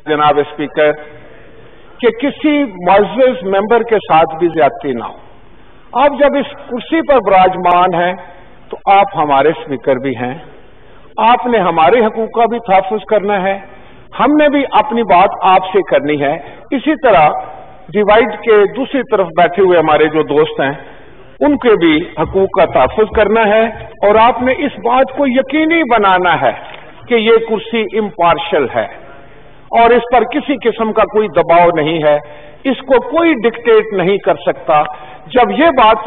जनाब स्पीकर कि किसी मुअज़्ज़ज़ मेंबर के साथ भी ज्यादती ना हो। आप जब इस कुर्सी पर विराजमान हैं तो आप हमारे स्पीकर भी हैं, आपने हमारे हकूक़ का भी तहफ़्फ़ुज़ करना है, हमने भी अपनी बात आपसे करनी है। इसी तरह डिवाइड के दूसरी तरफ बैठे हुए हमारे जो दोस्त हैं उनके भी हकूक़ का तहफ़्फ़ुज़ करना है और आपने इस बात को यकीनी बनाना है कि ये कुर्सी इम्पार्शल है और इस पर किसी किस्म का कोई दबाव नहीं है, इसको कोई डिक्टेट नहीं कर सकता। जब ये बात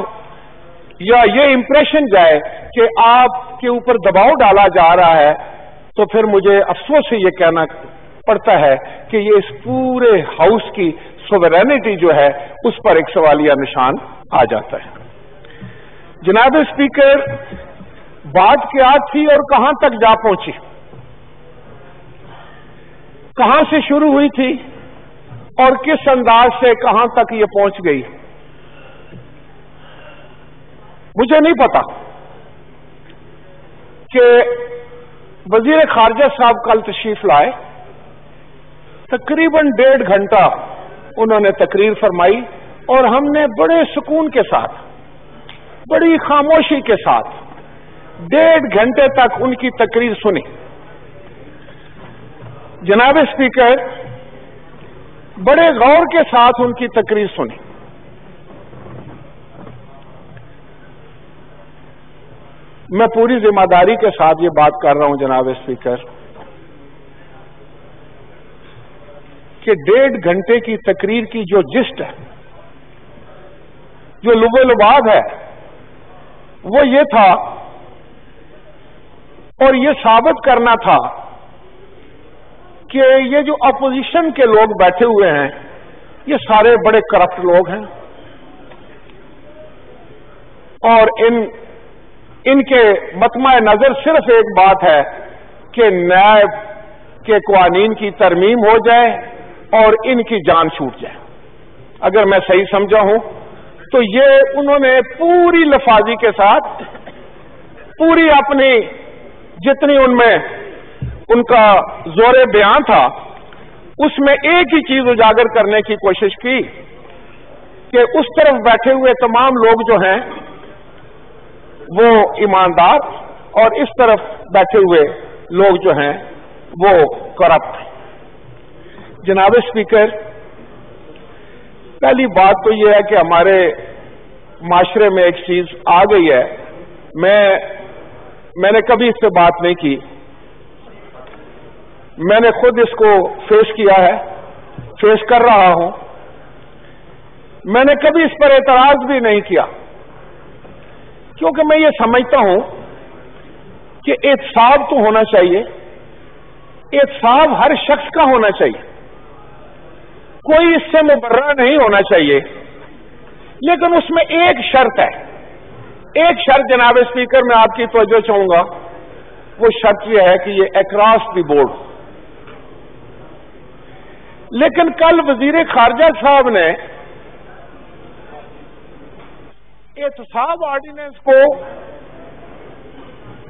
या ये इंप्रेशन जाए कि आपके ऊपर दबाव डाला जा रहा है तो फिर मुझे अफसोस से ये कहना पड़ता है कि ये इस पूरे हाउस की सोवरेनिटी जो है उस पर एक सवालिया निशान आ जाता है। जनाब स्पीकर, बात क्या थी और कहां तक जा पहुंची, कहां से शुरू हुई थी और किस अंदाज से कहां तक ये पहुंच गई, मुझे नहीं पता कि वजीर खारजा साहब कल तशरीफ लाए, तकरीबन 1.5 घंटा उन्होंने तकरीर फरमाई और हमने बड़े सुकून के साथ, बड़ी खामोशी के साथ 1.5 घंटे तक उनकी तकरीर सुनी। जनाब स्पीकर, बड़े गौर के साथ उनकी तकरीर सुनी। मैं पूरी जिम्मेदारी के साथ ये बात कर रहा हूं जनाब स्पीकर कि 1.5 घंटे की तकरीर की जो जिस्ट है, जो लुबो-लुबाब है, वो ये था और ये साबित करना था कि ये जो अपोजिशन के लोग बैठे हुए हैं ये सारे बड़े करप्ट लोग हैं और इनके मतमा नजर सिर्फ एक बात है कि न्याय के कानून की तरमीम हो जाए और इनकी जान छूट जाए। अगर मैं सही समझा हूं तो ये उन्होंने पूरी लफाजी के साथ, पूरी अपनी जितनी उनमें उनका जोरे बयान था, उसमें एक ही चीज उजागर करने की कोशिश की कि उस तरफ बैठे हुए तमाम लोग जो हैं वो ईमानदार और इस तरफ बैठे हुए लोग जो हैं वो करप्ट। जनाब स्पीकर, पहली बात तो यह है कि हमारे माशरे में एक चीज आ गई है, मैंने कभी इस पे बात नहीं की, मैंने खुद इसको फेस किया है, फेस कर रहा हूं, मैंने कभी इस पर एतराज भी नहीं किया क्योंकि मैं ये समझता हूं कि एहतसाब तो होना चाहिए, एहतसाब हर शख्स का होना चाहिए, कोई इससे मुबर्रा नहीं होना चाहिए, लेकिन उसमें एक शर्त है, एक शर्त जनाब स्पीकर मैं आपकी तवज्जो चाहूंगा, वो शर्त यह है कि ये अक्रॉस द बोर्ड। लेकिन कल वजीर खारजा साहब ने एहतसाब ऑर्डिनेंस को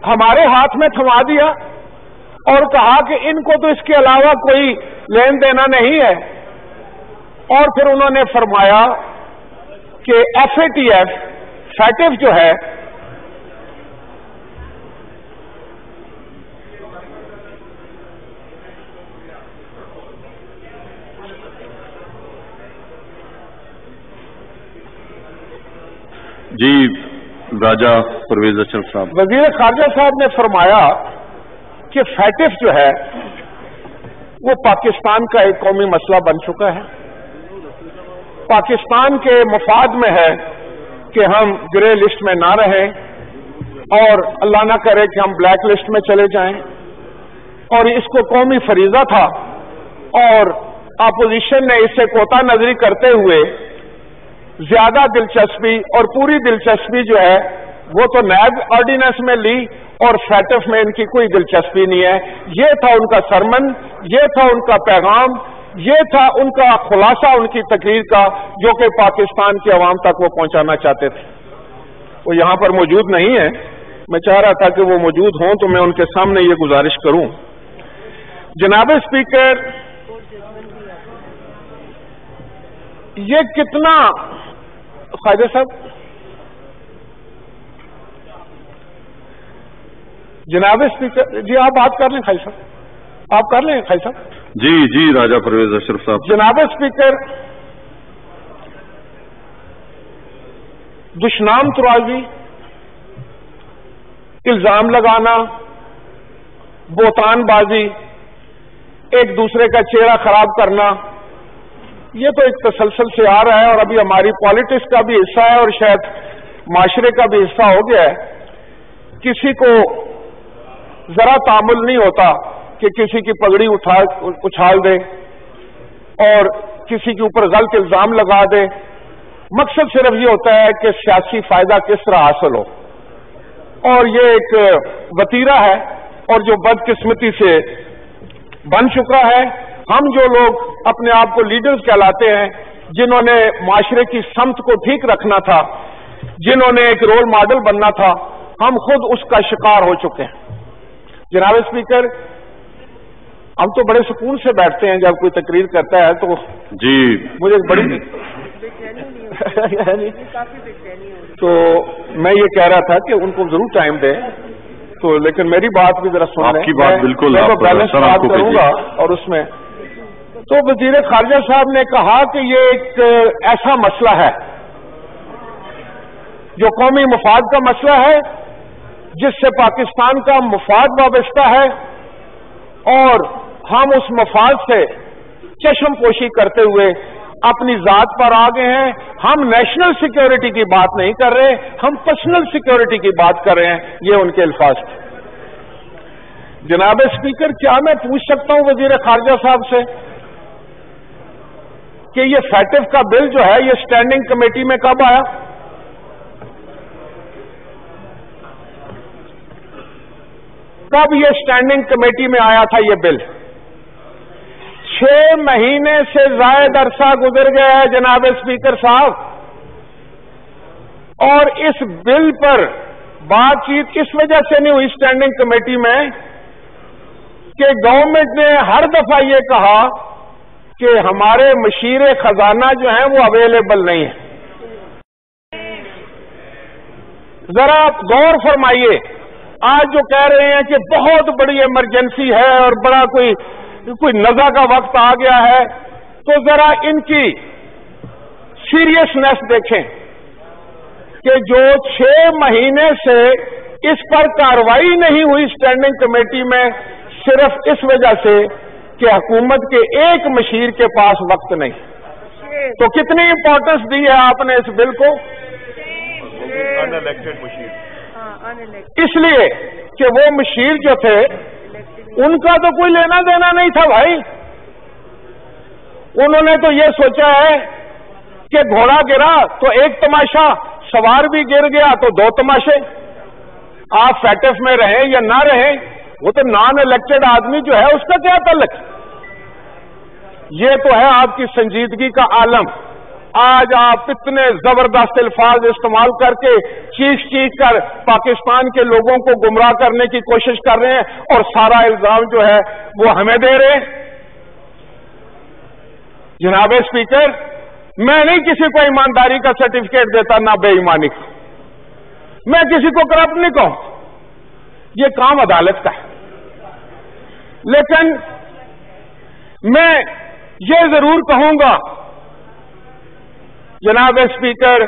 हमारे हाथ में थमा दिया और कहा कि इनको तो इसके अलावा कोई लेन देना नहीं है, और फिर उन्होंने फरमाया कि फैटिफ जो है जी राजा परवेज अशरफ साहब, वजीर खारजा साहब ने फरमाया कि फैटिफ जो है वो पाकिस्तान का एक कौमी मसला बन चुका है, पाकिस्तान के मफाद में है कि हम ग्रे लिस्ट में ना रहें और अल्लाह ना करे कि हम ब्लैक लिस्ट में चले जाएं, और इसको कौमी फरीजा था और अपोजिशन ने इससे कोता नजरी करते हुए ज्यादा दिलचस्पी और पूरी दिलचस्पी जो है वो तो नैब ऑर्डिनेंस में ली और फैटिफ में इनकी कोई दिलचस्पी नहीं है। ये था उनका सरमन, ये था उनका पैगाम, ये था उनका खुलासा उनकी तकरीर का जो कि पाकिस्तान की आवाम तक वो पहुंचाना चाहते थे। वो यहां पर मौजूद नहीं है, मैं चाह रहा था कि वो मौजूद हों तो मैं उनके सामने ये गुजारिश करूं। जनाब स्पीकर, یہ کتنا فائدہ صاحب جناب اسپیکر جی آپ بات کر لیں خائی صاحب آپ کر لیں خائی صاحب جی راجہ پرویز اشرف صاحب جناب اسپیکر دشنام ترازی الزام لگانا بہتان بازی ایک دوسرے کا چہرہ خراب کرنا یہ تو ایک تسلسل سے آ رہا ہے اور ابھی ہماری پالیٹکس کا بھی حصہ ہے اور شاید معاشرے کا بھی حصہ ہو گیا ہے کسی کو ذرا تعامل نہیں ہوتا کہ کسی کی پگڑی اچھال دے اور کسی کے اوپر غلط الزام لگا دے مقصد صرف یہ ہوتا ہے کہ سیاسی فائدہ کس طرح حاصل ہو اور یہ ایک وتیرہ ہے اور جو بدقسمتی سے بن چکا ہے ہم جو لوگ اپنے آپ کو لیڈرز کہلاتے ہیں جنہوں نے معاشرے کی سمت کو ٹھیک رکھنا تھا جنہوں نے ایک رول ماڈل بننا تھا ہم خود اس کا شکار ہو چکے ہیں جناب اسپیکر ہم تو بڑے سکون سے بیٹھتے ہیں جب کوئی تقریر کرتا ہے تو جی مجھے بڑی تو میں یہ کہہ رہا تھا کہ ان کو ضرور ٹائم دیں تو لیکن میری بات بھی ذرا سن لیں آپ کی بات بالکل بیلنس بات کروں گا اور اس میں تو وزیر خارجہ صاحب نے کہا کہ یہ ایک ایسا مسئلہ ہے جو قومی مفاد کا مسئلہ ہے جس سے پاکستان کا مفاد وابستہ ہے اور ہم اس مفاد سے چشم پوشی کرتے ہوئے اپنی ذات پر آ گئے ہیں ہم نیشنل سیکیورٹی کی بات نہیں کر رہے ہم پرسنل سیکیورٹی کی بات کر رہے ہیں یہ ان کے الفاظ تھے جناب اسپیکر کیا میں پوچھ سکتا ہوں وزیر خارجہ صاحب سے کہ یہ فیٹف کا بل جو ہے یہ اسٹینڈنگ کمیٹی میں کب آیا کب یہ اسٹینڈنگ کمیٹی میں آیا تھا یہ بل 6 مہینے سے زائد عرصہ گزر گیا ہے جناب اسپیکر صاحب اور اس بل پر بات چیت اس وجہ سے نہیں ہوئی اسٹینڈنگ کمیٹی میں کہ گورنمنٹ نے ہر دفعہ یہ کہا کہ ہمارے مشیر خزانہ جو ہیں وہ اویلیبل نہیں ہیں ذرا آپ غور فرمائیے آج جو کہہ رہے ہیں کہ بہت بڑی ایمرجنسی ہے اور بڑا کوئی نزا کا وقت آ گیا ہے تو ذرا ان کی سیریسنیس دیکھیں کہ جو 6 مہینے سے اس پر کارروائی نہیں ہوئی اسٹینڈنگ کمیٹی میں صرف اس وجہ سے کہ حکومت کے ایک مشیر کے پاس وقت نہیں تو کتنی امپورٹنس دی ہے آپ نے اس بل کو ان الیکٹڈ مشیر اس لیے کہ وہ مشیر جو تھے ان کا تو کوئی لینا دینا نہیں تھا بھائی انہوں نے تو یہ سوچا ہے کہ گھوڑا گرا تو ایک تماشا سوار بھی گر گیا تو 2 تماشے آپ فیٹف میں رہیں یا نہ رہیں وہ تو نان الیکٹڈ آدمی جو ہے اس کا کیا تعلق یہ تو ہے آپ کی سنجیدگی کا عالم آج آپ اتنے زبردست الفاظ استعمال کر کے چیخ کر پاکستان کے لوگوں کو گمراہ کرنے کی کوشش کر رہے ہیں اور سارا الزام جو ہے وہ ہمیں دے رہے ہیں جناب اسپیکر میں نہیں کسی کو ایمانداری کا سرٹیفکیٹ دیتا نہ بے ایمانی کا میں کسی کو کرپٹ نہیں کہوں یہ کام عدالت کا ہے لیکن میں یہ ضرور کہوں گا جناب اسپیکر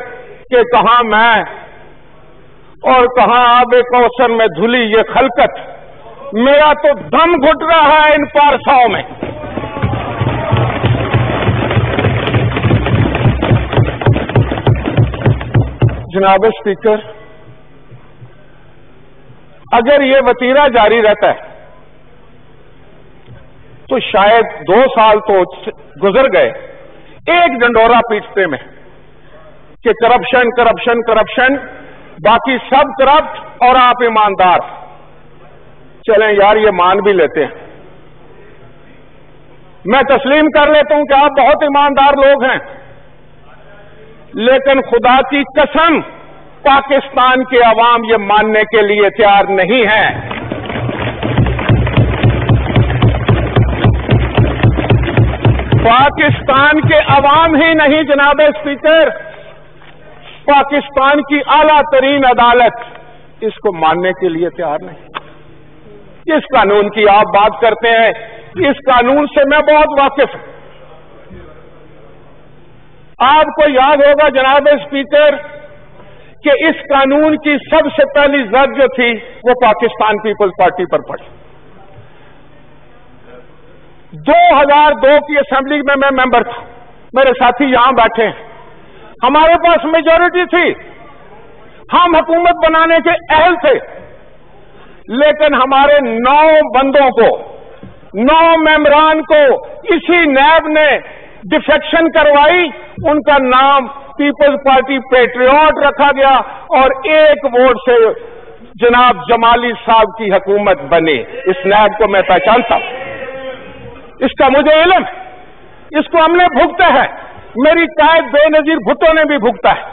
کہ کہاں میں اور کہاں آب کوثر میں دھلی یہ خلقت میرا تو دم گھٹ رہا ہے ان پارساؤں میں جناب اسپیکر اگر یہ وتیرہ جاری رہتا ہے تو شاید 2 سال تو گزر گئے ایک ڈنڈورا پیٹتے میں کہ کرپشن باقی سب کرپٹ اور آپ ایماندار چلیں یار یہ مان بھی لیتے ہیں میں تسلیم کر لیتا ہوں کہ آپ بہت ایماندار لوگ ہیں لیکن خدا کی قسم پاکستان کے عوام یہ ماننے کے لیے تیار نہیں ہے पाकिस्तान के अवाम ही नहीं जनाब स्पीकर, पाकिस्तान की आला तरीन अदालत इसको मानने के लिए तैयार नहीं। इस कानून की आप बात करते हैं, इस कानून से मैं बहुत वाकिफ हूं। आपको याद होगा जनाब स्पीकर कि इस कानून की सबसे पहली जद जो थी वो पाकिस्तान पीपल्स पार्टी पर पड़ी। 2002 की असेंबली में मैं मेंबर था, मेरे साथी यहां बैठे हैं, हमारे पास मेजॉरिटी थी, हम हुकूमत बनाने के अहल थे, लेकिन हमारे 9 बंदों को, 9 मेंबरान को इसी नैब ने डिफेक्शन करवाई, उनका नाम पीपल्स पार्टी पेट्रियट रखा गया और 1 वोट से जनाब जमाली साहब की हुकूमत बनी। इस नैब को मैं पहचानता हूं, इसका मुझे इल्म, इसको हमने भुगता है, मेरी कायद बेनजीर भुट्टो ने भी भुगता है,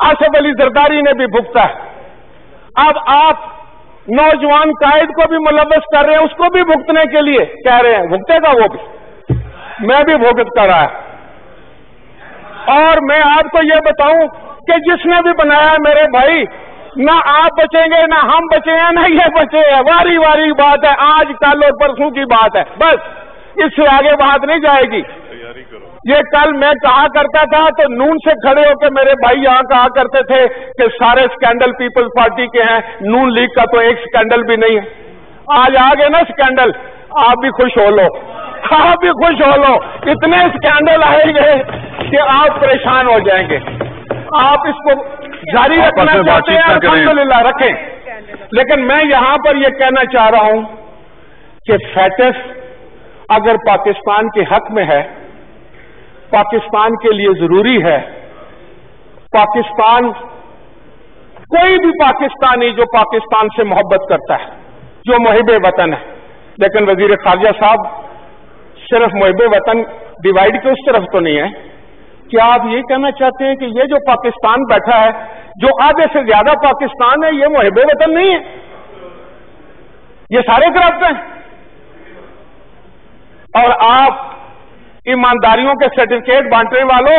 आसिफ अली जरदारी ने भी भुगता है। अब आप नौजवान कायद को भी मुलव्वस कर रहे हैं, उसको भी भुगतने के लिए कह रहे हैं, भुगतेगा वो भी, मैं भी भुगत कर रहा है। और मैं आपको ये बताऊं कि जिसने भी बनाया मेरे भाई, ना आप बचेंगे ना हम बचे हैं ना ये बचे हैं, वारी वारी बात है, आज कल और परसों की बात है, बस इससे आगे बात नहीं जाएगी। ये कल मैं कहा करता था तो नून से खड़े होकर मेरे भाई यहां कहा करते थे कि सारे स्कैंडल पीपल्स पार्टी के हैं, नून लीग का तो एक स्कैंडल भी नहीं है। आज आ गए ना स्कैंडल, आप भी खुश हो लो, आप भी खुश हो लो, इतने स्कैंडल आएंगे कि आप परेशान हो जाएंगे। आप इसको जारी रखना चाहते हैं, अल्हम्दुलिल्लाह रखें, लेकिन मैं यहां पर यह कहना चाह रहा हूं कि फैटस अगर पाकिस्तान के हक में है, पाकिस्तान के लिए जरूरी है, पाकिस्तान, कोई भी पाकिस्तानी जो पाकिस्तान से मोहब्बत करता है, जो मुहिब वतन है, लेकिन वजीर खारजा साहब सिर्फ मुहिब वतन डिवाइड के उस तरफ तो नहीं है। क्या आप ये कहना चाहते हैं कि ये जो पाकिस्तान बैठा है, जो आधे से ज्यादा पाकिस्तान है, ये मुहिब वतन नहीं है, ये सारे करप्ट हैं? और आप ईमानदारियों के सर्टिफिकेट बांटने वालों,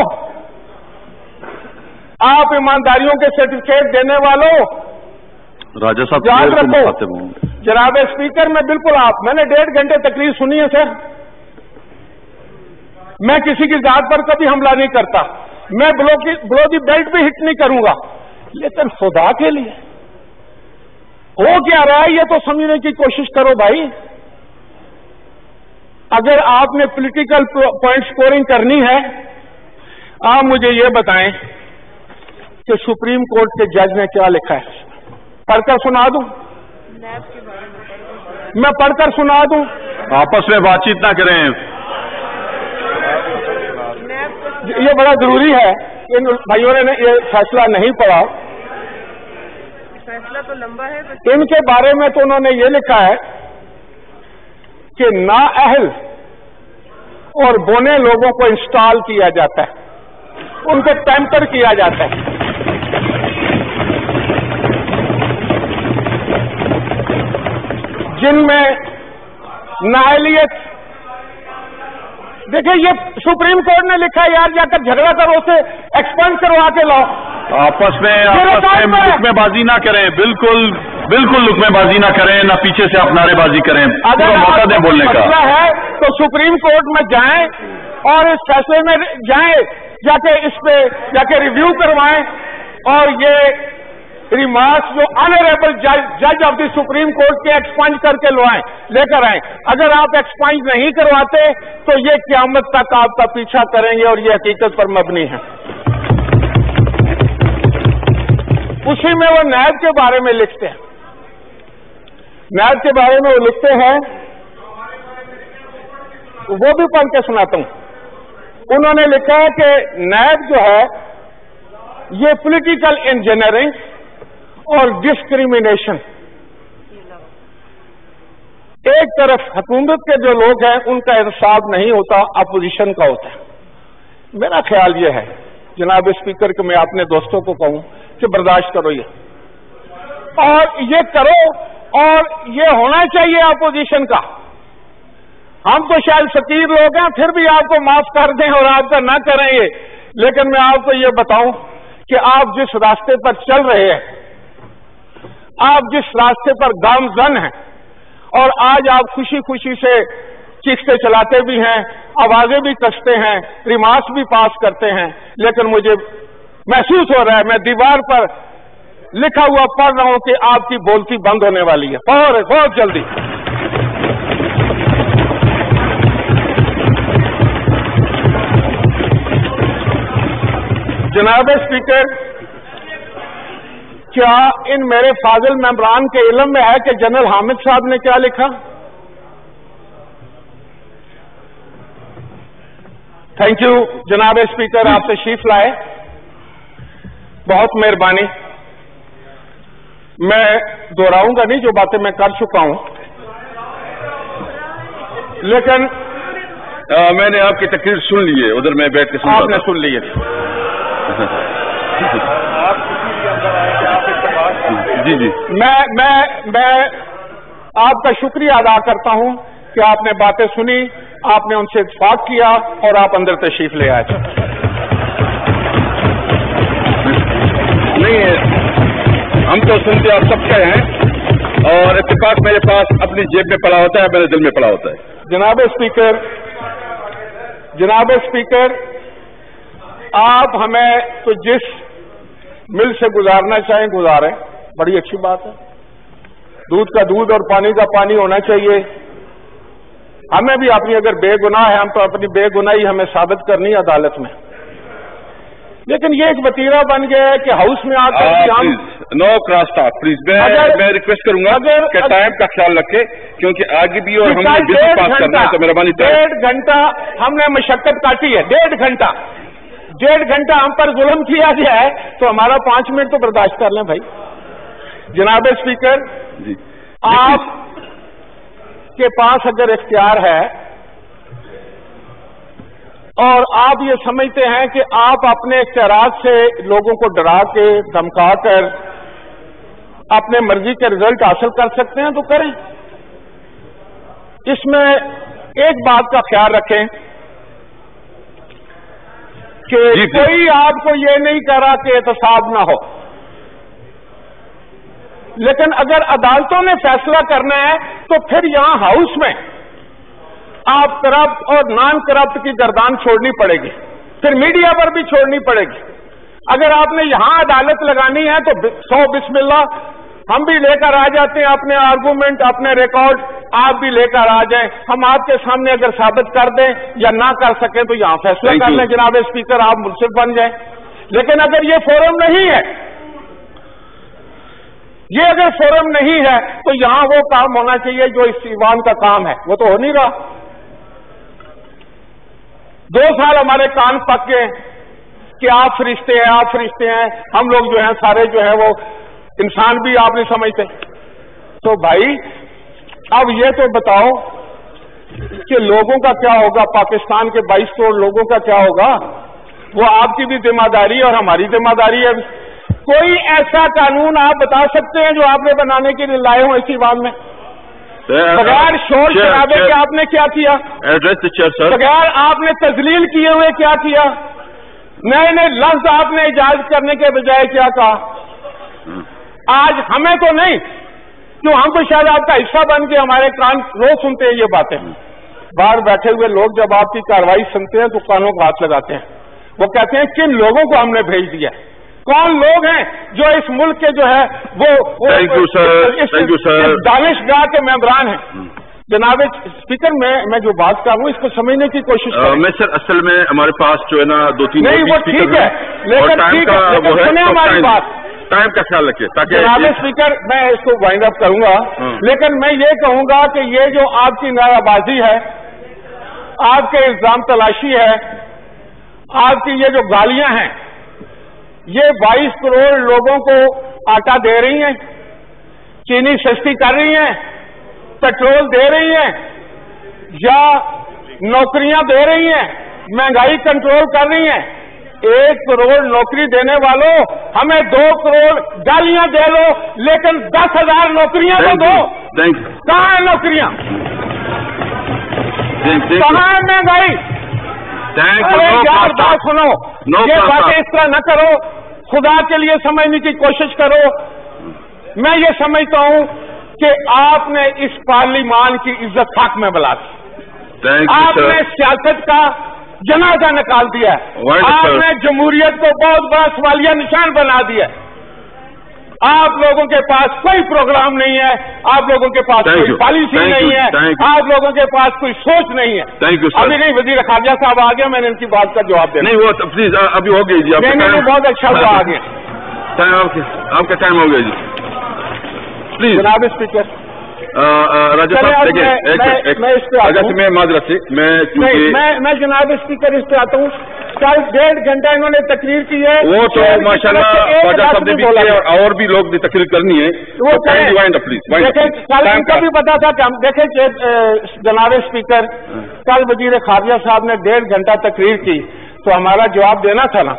आप ईमानदारियों के सर्टिफिकेट देने वालों, राजा साहब याद रखो जनाब स्पीकर, मैं बिल्कुल मैंने 1.5 घंटे तकरीर सुनी है सर, मैं किसी की जात पर कभी हमला नहीं करता, मैं ब्लो दी बेल्ट भी हिट नहीं करूंगा, लेकिन खुदा के लिए हो क्या रहा है ये तो समझने की कोशिश करो भाई। अगर आपने पॉलिटिकल पॉइंट स्कोरिंग करनी है, आप मुझे ये बताएं कि सुप्रीम कोर्ट के जज ने क्या लिखा है, पढ़कर सुना दूं? मैं पढ़कर सुना दूं? आपस में बातचीत ना करें, ये बड़ा जरूरी है। इन भाइयों ने ये फैसला नहीं पढ़ा, फैसला तो लंबा है, इनके बारे में तो उन्होंने ये लिखा है कि नाअहल और बोने लोगों को इंस्टॉल किया जाता है, उनको टेम्पर किया जाता है। जिनमें नाअहलियत, देखिए ये सुप्रीम कोर्ट ने लिखा है यार, जाकर झगड़ा करो, उसे एक्सपेंड करवा के लाओ। आपस में लुकमेबाजी ना करें, बिल्कुल लुकमेबाजी ना करें, ना पीछे से आप नारेबाजी करें, अगर मौका दें बोलने का। मसला है तो सुप्रीम कोर्ट में जाएं और इस फैसले में जाएं, जाके इस पे जाके रिव्यू करवाएं और ये रिमार्क्स जो ऑनरेबल जज ऑफ द सुप्रीम कोर्ट के एक्सपंज करके लेकर आए। अगर आप एक्सपंज नहीं करवाते तो ये क़यामत तक आपका पीछा करेंगे और ये हकीकत पर मबनी है। उसी में वो नैब के बारे में लिखते हैं, नैब के बारे में वो लिखते हैं, वो भी पढ़ के सुनाता हूं। उन्होंने लिखा है कि नैब जो है ये पॉलिटिकल इंजीनियरिंग और डिस्क्रिमिनेशन, एक तरफ हुकूमत के जो लोग हैं उनका इंसाफ नहीं होता, अपोजिशन का होता है। मेरा ख्याल ये है जनाब स्पीकर कि मैं अपने दोस्तों को कहूं कि बर्दाश्त करो ये, और ये करो, और ये होना चाहिए अपोजिशन का। हम तो शायद फकीर लोग हैं, फिर भी आपको माफ कर दें और आपका ना करें ये, लेकिन मैं आपको ये बताऊं कि आप जिस रास्ते पर चल रहे हैं, आप जिस रास्ते पर गामजन हैं, और आज आप खुशी खुशी से चीखते चलाते भी हैं, आवाजें भी कसते हैं, रिमार्क्स भी पास करते हैं, लेकिन मुझे महसूस हो रहा है, मैं दीवार पर लिखा हुआ पढ़ रहा हूं कि आपकी बोलती बंद होने वाली है बहुत जल्दी। जनाब स्पीकर, क्या इन मेरे फाजिल मेंबरान के इल्म में है कि जनरल हामिद साहब ने क्या लिखा? थैंक यू जनाब स्पीकर, आप तशरीफ लाए, बहुत मेहरबानी। मैं दोहराऊंगा नहीं जो बातें मैं कर चुका हूं, लेकिन मैंने आपकी तकरीर सुन ली है, उधर मैं बैठ के सुन आपने सुन ली है। जी जी, मैं आपका शुक्रिया अदा करता हूं कि आपने बातें सुनी, आपने उनसे इत्तेफाक किया और आप अंदर तशरीफ ले आए। नहीं, हम तो सुनते आप सबके हैं, और इत्तेफाक मेरे पास अपनी जेब में पड़ा होता है, मेरे दिल में पड़ा होता है। जनाब स्पीकर, आप हमें तो जिस मिल से गुजारना चाहें गुजारें, बड़ी अच्छी बात है। दूध का दूध और पानी का पानी होना चाहिए। हमें भी अपनी अगर बेगुनाह है, हम तो अपनी बेगुनाही हमें साबित करनी है अदालत में, लेकिन ये एक वतीरा बन गया है कि हाउस में आकर नो क्रॉस टॉक प्लीज। मैं रिक्वेस्ट करूंगा कि टाइम का ख्याल रखें, क्योंकि आगे भी और हमने बिल पास करना है, तो मेहरबानी 1.5 घंटा हमने मशक्कत काटी है, 1.5 घंटा हम पर जुल्म किया गया है, तो हमारा 5 मिनट तो बर्दाश्त कर लें भाई। जनाब स्पीकर जी, आप के पास अगर इख्तियार है और आप ये समझते हैं कि आप अपने इख्तियारात से लोगों को डरा के धमका कर अपने मर्जी के रिजल्ट हासिल कर सकते हैं, तो करें। इसमें एक बात का ख्याल रखें कि कोई आपको ये नहीं कह रहा कि एहतसाब ना हो, लेकिन अगर अदालतों ने फैसला करना है तो फिर यहां हाउस में आप करप्ट और नॉन करप्ट की गर्दान छोड़नी पड़ेगी, फिर मीडिया पर भी छोड़नी पड़ेगी। अगर आपने यहां अदालत लगानी है तो 100 बिस्मिल्लाह, हम भी लेकर आ जाते हैं अपने आर्गूमेंट, अपने रिकॉर्ड, आप भी लेकर आ जाएं। हम आपके सामने अगर साबित कर दें या ना कर सकें तो यहां फैसला कर लें जनाब स्पीकर, आप मुल्सिफ बन जाएं। लेकिन अगर ये फोरम नहीं है, ये अगर फोरम नहीं है, तो यहां वो काम होना चाहिए जो इस ईवान का काम है, वो तो हो नहीं रहा। 2 साल हमारे कान पक गए कि आप फरिश्ते हैं, आप फरिश्ते हैं, हम लोग जो हैं सारे जो है वो इंसान भी आप नहीं समझते। तो भाई अब ये तो बताओ कि लोगों का क्या होगा, पाकिस्तान के 22 करोड़ लोगों का क्या होगा? वो आपकी भी जिम्मेदारी है और हमारी जिम्मेदारी है। कोई ऐसा कानून आप बता सकते हैं जो आपने बनाने के लिए लाए हो इसी बात में? बगैर शोर शराबे के आपने क्या किया? बगैर आपने तजलील किए हुए क्या किया? नए नए लफ्ज आपने इजाजत करने के बजाय क्या कहा? आज हमें तो नहीं, क्यों, हम तो शायद आपका हिस्सा बन के हमारे कान रोज सुनते हैं ये बातें। बाहर बैठे हुए लोग जब आपकी कार्रवाई सुनते हैं तो कानों को हाथ लगाते हैं, वो कहते हैं किन लोगों को हमने भेज दिया, कौन लोग हैं जो इस मुल्क के जो है वो दानिशगाह के मेंबरान हैं। जनाब स्पीकर, मैं जो बात कर रहा हूँ इसको समझने की कोशिश करें। मैं सर असल में हमारे पास जो है ना 2-3 नहीं, वो ठीक है, लेकिन ठीक है, सुने हमारी बात, टाइम का ख्याल रखिए ताकि। जनाब स्पीकर, मैं इसको वाइंड अप करूंगा, लेकिन मैं ये कहूंगा कि ये जो आपकी नाराबाजी है, आपके इल्जाम तलाशी है, आपकी ये जो गालियां हैं, ये 22 करोड़ लोगों को आटा दे रही हैं, चीनी सस्ती कर रही हैं, पेट्रोल दे रही हैं, या नौकरियां दे रही हैं, महंगाई कंट्रोल कर रही हैं। 1 करोड़ नौकरी देने वालों, हमें 2 करोड़ गालियां दे लो, लेकिन 10,000 नौकरियां तो दो। कहां है नौकरियां? कहाँ है महंगाई? अरे यार बात सुनो, ये बातें इस तरह न करो, खुदा के लिए समझने की कोशिश करो। मैं ये समझता हूँ कि आपने इस पार्लिमान की इज्जत खाक में मिला दी। आपने सियासत का जनाजा निकाल दिया है। आपने जमहूरियत को बहुत बड़ा सवालिया निशान बना दिया है। आप लोगों के पास कोई प्रोग्राम नहीं है, आप लोगों के पास कोई पॉलिसी नहीं है, आप लोगों के पास कोई सोच नहीं है। अभी नहीं, वजीर खारजा साहब आ गया, मैंने इनकी बात का जवाब देना। नहीं वो प्लीज अभी हो गई जी, नहीं बहुत अच्छा हुआ, आ गया। आपका टाइम हो गया जी, प्लीज। जनाब स्पीकर, राजा साहब मैं माजरत से मैं जनाब स्पीकर इस पे आता हूँ। कल 1.5 घंटा इन्होंने तकरीर की है, वो तो माशाल्लाह राजा साहब ने भी किया और भी लोग भी तकरीर करनी है, वो प्लीज। कल इनको भी पता था कि हम देखें जनाब स्पीकर, कल वजीर खारजा साहब ने 1.5 घंटा तकरीर की तो हमारा जवाब देना था ना।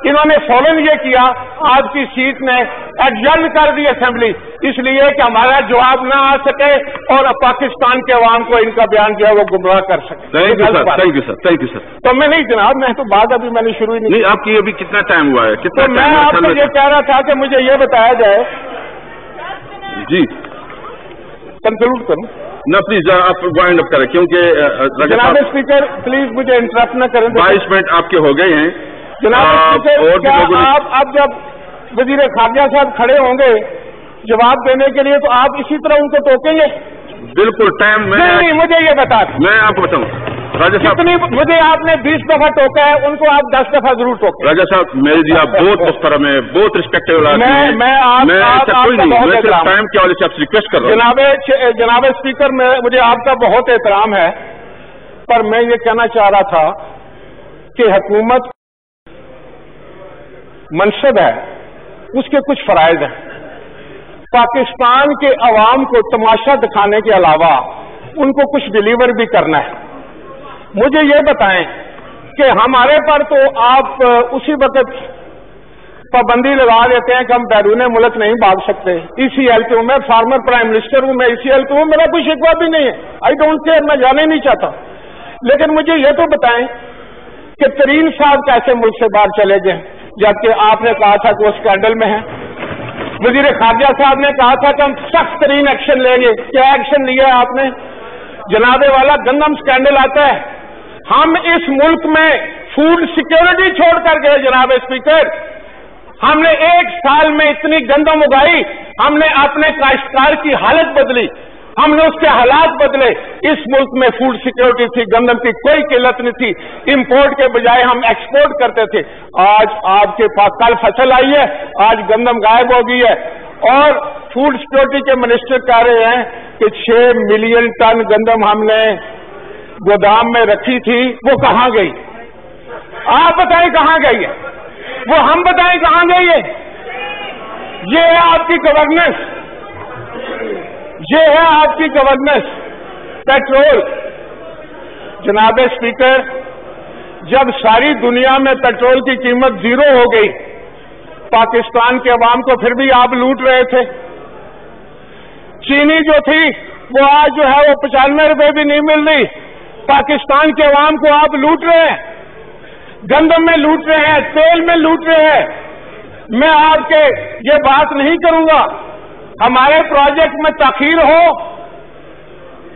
इन्होंने फौरन ये किया, आपकी सीट ने एडजर्न कर दी असेंबली, इसलिए कि हमारा जवाब ना आ सके और पाकिस्तान के अवाम को इनका बयान जो है वो गुमराह कर सके। Thank you sir. तो मैं नहीं जनाब, मैं तो बात अभी मैंने शुरू ही नहीं। आपकी अभी कितना टाइम हुआ है? कितना? तो मैं आपको ये कह रहा था कि मुझे ये बताया जाए जी, कंक्लूड करूं ना प्लीज, आप वाइंड अप करें क्योंकि जनाब स्पीकर प्लीज मुझे इंटरप्ट न करें। 22 मिनट आपके हो गए हैं जनाब स्पीकर। क्या आप अब जब वजीर खारजा साहब खड़े होंगे जवाब देने के लिए तो आप इसी तरह उनको टोकेंगे? बिल्कुल टाइम नहीं, मुझे ये बता, मैं आपको बताऊं राजा साहब, कितनी मुझे आपने 20 दफा टोका है, उनको आप 10 दफा जरूर टोके। राजा साहब मेरे जी आप बहुत मुहतरम है, बहुत रिस्पेक्टेबल आदमी है। मैं टाइम के वाले से आपसे रिक्वेस्ट कर रहा हूँ। जनाब स्पीकर, मुझे आपका बहुत एहतराम है, पर मैं ये कहना चाह रहा था कि हुकूमत मनसब है, उसके कुछ फराइज हैं। पाकिस्तान के अवाम को तमाशा दिखाने के अलावा उनको कुछ डिलीवर भी करना है। मुझे ये बताएं कि हमारे पर तो आप उसी वक्त पाबंदी लगा देते हैं कि हम बैरून मुल्क नहीं भाग सकते। ECL पे हूं, मैं फार्मर प्राइम मिनिस्टर हूं, मैं ECL पे हूं, मेरा कोई शिकवा भी नहीं है, आई डोंट केयर, मैं जाना ही नहीं चाहता। लेकिन मुझे ये तो बताएं कि तरीन साहब कैसे मुल्क से बाहर चले गए, जबकि आपने कहा था कि वो स्कैंडल में है। वजीर खारजा साहब ने कहा था कि हम सख्त तरीन एक्शन लेंगे, क्या एक्शन लिया है आपने? जनाबे वाला गंदम स्कैंडल आता है, हम इस मुल्क में फूड सिक्योरिटी छोड़ कर गए जनाब स्पीकर। हमने 1 साल में इतनी गंदम उगाई, हमने अपने काश्तकार की हालत बदली, हमने उसके हालात बदले। इस मुल्क में फूड सिक्योरिटी थी, गंदम की कोई किल्लत नहीं थी, इंपोर्ट के बजाय हम एक्सपोर्ट करते थे। आज आपके पास कल फसल आई है, आज गंदम गायब हो गई है और फूड सिक्योरिटी के मिनिस्टर कह रहे हैं कि 6 मिलियन टन गंदम हमने गोदाम में रखी थी, वो कहां गई? आप बताएं कहां गई है वो, हम बताएं कहां गई है? ये है आपकी गवर्नेंस, ये है आपकी गवर्नेंस। पेट्रोल, जनाब स्पीकर, जब सारी दुनिया में पेट्रोल की कीमत 0 हो गई, पाकिस्तान के अवाम को फिर भी आप लूट रहे थे। चीनी जो थी वो आज जो है वो 95 रुपए भी नहीं मिल रही, पाकिस्तान के अवाम को आप लूट रहे हैं, गंदम में लूट रहे हैं, तेल में लूट रहे हैं। मैं आपके ये बात नहीं करूंगा, हमारे प्रोजेक्ट में ताखीर हो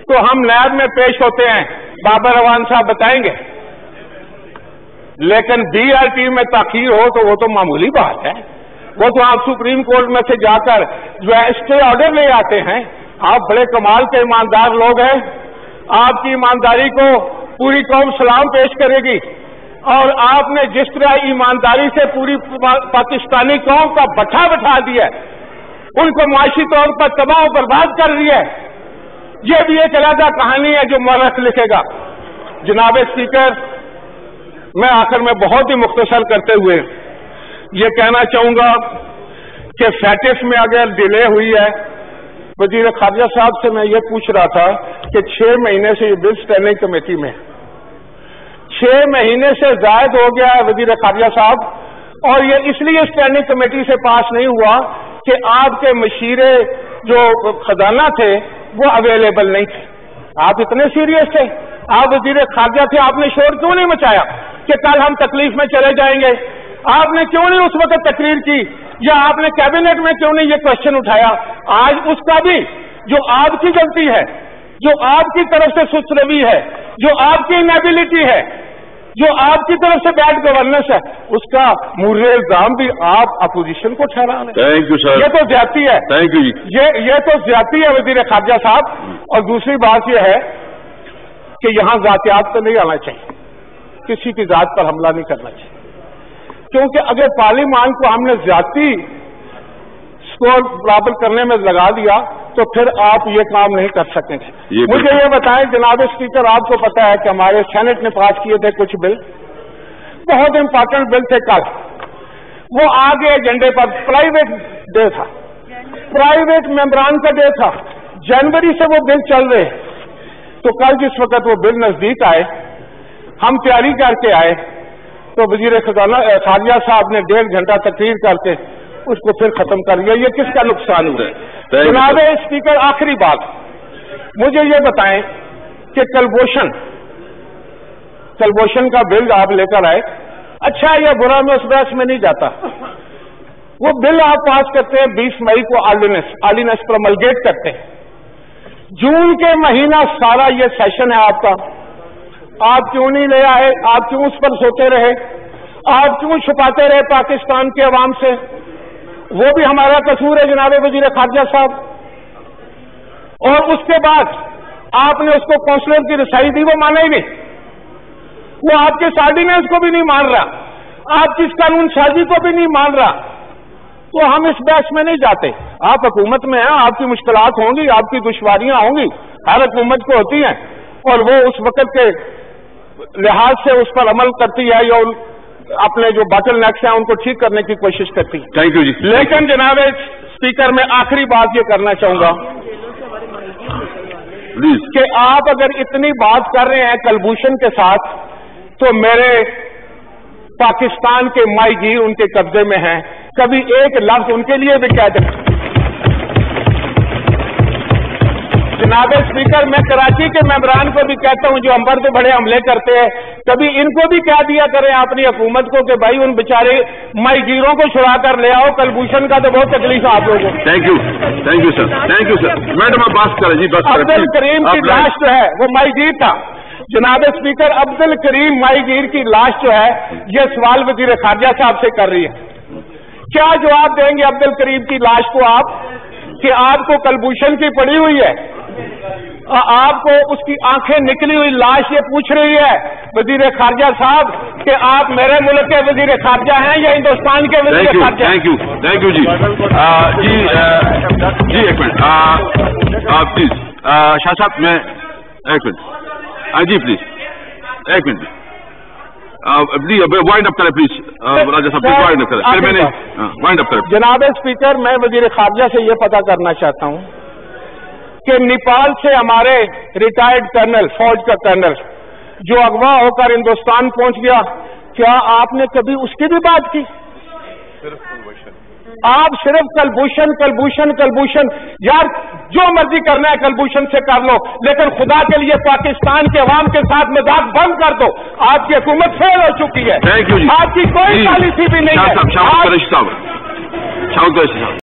तो हम नैब में पेश होते हैं, बाबर अवान साहब बताएंगे, लेकिन BRT में ताखीर हो तो वो तो मामूली बात है, वो तो आप सुप्रीम कोर्ट में से जाकर जो है स्टे ऑर्डर ले आते हैं। आप बड़े कमाल के ईमानदार लोग हैं, आपकी ईमानदारी को पूरी कौम सलाम पेश करेगी और आपने जिस तरह ईमानदारी से पूरी पाकिस्तानी कौम का बठा बैठा दिया, उनको माशी तौर पर तबाह बर्बाद कर दिया, ये भी एक अलग कहानी है जो मौलख लिखेगा। जनाब स्पीकर, मैं आखिर में बहुत ही मुख्तसर करते हुए ये कहना चाहूंगा कि फैटिस में अगर डिले हुई है, वजीर खारजा साहब से मैं ये पूछ रहा था कि 6 महीने से ये बिल स्टैंडिंग कमेटी में, 6 महीने से जायद हो गया है वजीर खारजा साहब, और ये इसलिए स्टैंडिंग कमेटी से पास नहीं हुआ कि आपके मशीरे जो खजाना थे वो अवेलेबल नहीं थे। आप इतने सीरियस थे, آپ وزیر خارجہ تھے, آپ نے شور کیوں نہیں مچایا کہ کل ہم تکلیف میں چلے جائیں گے؟ آپ نے کیوں نہیں اس وقت تقریر کی, یا آپ نے کیبنٹ میں کیوں نہیں یہ کوشچن اٹھایا؟ آج اس کا بھی جو آپ کی غلطی ہے, جو آپ کی طرف سے سست روی ہے, جو آپ کی انیبلٹی ہے, جو آپ کی طرف سے بیڈ گورننس ہے, اس کا مورے الزام بھی آپ اپوزیشن کو ٹھہرا رہے ہیں. Thank you sir. یہ تو زیادتی ہے. تھینک یو جی. یہ تو زیادتی ہے وزیر خارجہ صاحب. اور دوسری بات یہ ہے کہ یہاں ذاتیات پہ نہیں آنا چاہیے, کسی کی ذات پر حملہ نہیں کرنا چاہیے, کیونکہ اگر پارلیمان کو ہم نے زیادتی سکور برابر کرنے میں لگا دیا تو پھر آپ یہ کام نہیں کر سکیں گے. مجھے یہ بتائیں جناب اسپیکر, آپ کو پتا ہے کہ ہمارے سینٹ نے پاس کیے تھے کچھ بل, بہت امپارٹنٹ بل تھے. کل وہ آگے ایجنڈے پر پرائیویٹ ڈے تھا, پرائیویٹ ممبران کا ڈے تھا, جنوری سے وہ بل چل رہے. تو کل جس وقت وہ بل نزدیک آئے, ہم تیاری کر کے آئے, تو وزیر خارجہ صاحب نے 1.5 گھنٹہ تقریر کر کے اس کو پھر ختم کر دیا. یہ کس کا نقصان ہوا؟ جناب اسپیکر, آخری بات مجھے یہ بتائیں کہ کلبوشن کا بل آپ لے کر آئے, اچھا یا برا میں اس بحث میں نہیں جاتا. وہ بل آپ پاس کرتے ہیں 20 مئی کو آرڈیننس پروملگیٹ کرتے ہیں. جون کے مہینہ سارا یہ سیشن ہے آپ کا, آپ کیوں نہیں لے آئے؟ آپ کیوں اس پر سوتے رہے؟ آپ کیوں چھپاتے رہے پاکستان کے عوام سے؟ وہ بھی ہمارا قصور ہے جناب وزیر خارجہ صاحب. اور اس کے بعد آپ نے اس کو کونسلر کی رسائی دی, وہ مانا ہی نہیں, وہ آپ کے آرڈیننس کو بھی نہیں مان رہا, آپ کی اس قانون سازی کو بھی نہیں مان رہا. تو ہم اس بحث میں نہیں جاتے. آپ حکومت میں ہیں, آپ کی مشکلات ہوں گی, آپ کی دشواریاں ہوں گی, ہر حکومت کو ہوتی ہیں, اور وہ اس وقت کے لحاظ سے اس پر عمل کرتی ہے یا اپنے جو باٹل نیکس ہیں ان کو ٹھیک کرنے کی کوشش کرتی ہے. تھینک یو جی. لیکن جناب اسپیکر, میں آخری بات یہ کرنا چاہوں گا کہ آپ اگر اتنی بات کر رہے ہیں کلبھوشن کے ساتھ, تو میرے پاکستان کے مائی گیر ان کے قبضے میں ہیں, کبھی ایک لفظ ان کے لیے بھی کہہ دیں. جناب اسپیکر, میں کراچی کے ممبران کو بھی کہتا ہوں جو امبر سے بڑے حملے کرتے ہیں, کبھی ان کو بھی کہہ دیا کریں اپنی حکومت کو کہ بھائی ان بیچارے مائی گیروں کو چھڑا کر لے آؤ, کلبھوشن کا تو بہت تکلیف ہے آپ لوگوں کو. Thank you sir. Thank you sir. Madam آپ بات کریں جی. بس عبد الکریم کی لاش جو ہے وہ مائی گیر تھا. جناب اسپیکر, عبد الکریم مائی گیر کی لاش جو ہے یہ سوال وزیر خارجہ صاحب سے کر رہی ہے. کیا جواب دیں گے عبد الکریم کی لاش کو آپ کہ آپ کو کلبھوشن کی پڑی ہوئی ہے, آپ کو اس کی آنکھیں نکلی ہوئی لاش یہ پوچھ رہی ہے وزیر خارجہ صاحب کہ آپ میرے ملک کے وزیر خارجہ ہیں یا ہندوستان کے وزیر خارجہ؟ تھینک یو جی. جی ایک منٹ آپ پلیز شاہ صاحب, میں ایک منٹ جی پلیز ایک منٹ وائنڈ اپ کریں پلیز. راجہ صاحب وائنڈ اپ کریں, پھر میں نے وائنڈ اپ کریں. جناب اسپیکر, میں وزیر خارجہ سے یہ پتہ کرنا چاہتا ہوں کہ نیپال سے ہمارے ریٹائرڈ کرنل, فوج کا کرنل جو اغوا ہو کر ہندوستان پہنچ گیا, کیا آپ نے کبھی اس کی بھی بات کی؟ آپ صرف کلبھوشن. یار جو مرضی کرنا ہے کلبھوشن سے کر لو, لیکن خدا کے لیے پاکستان کے عوام کے ساتھ مذاق بند کر دو. آپ کی حکومت فیل ہو چکی ہے, آپ کی کوئی پالیسی بھی نہیں ہے.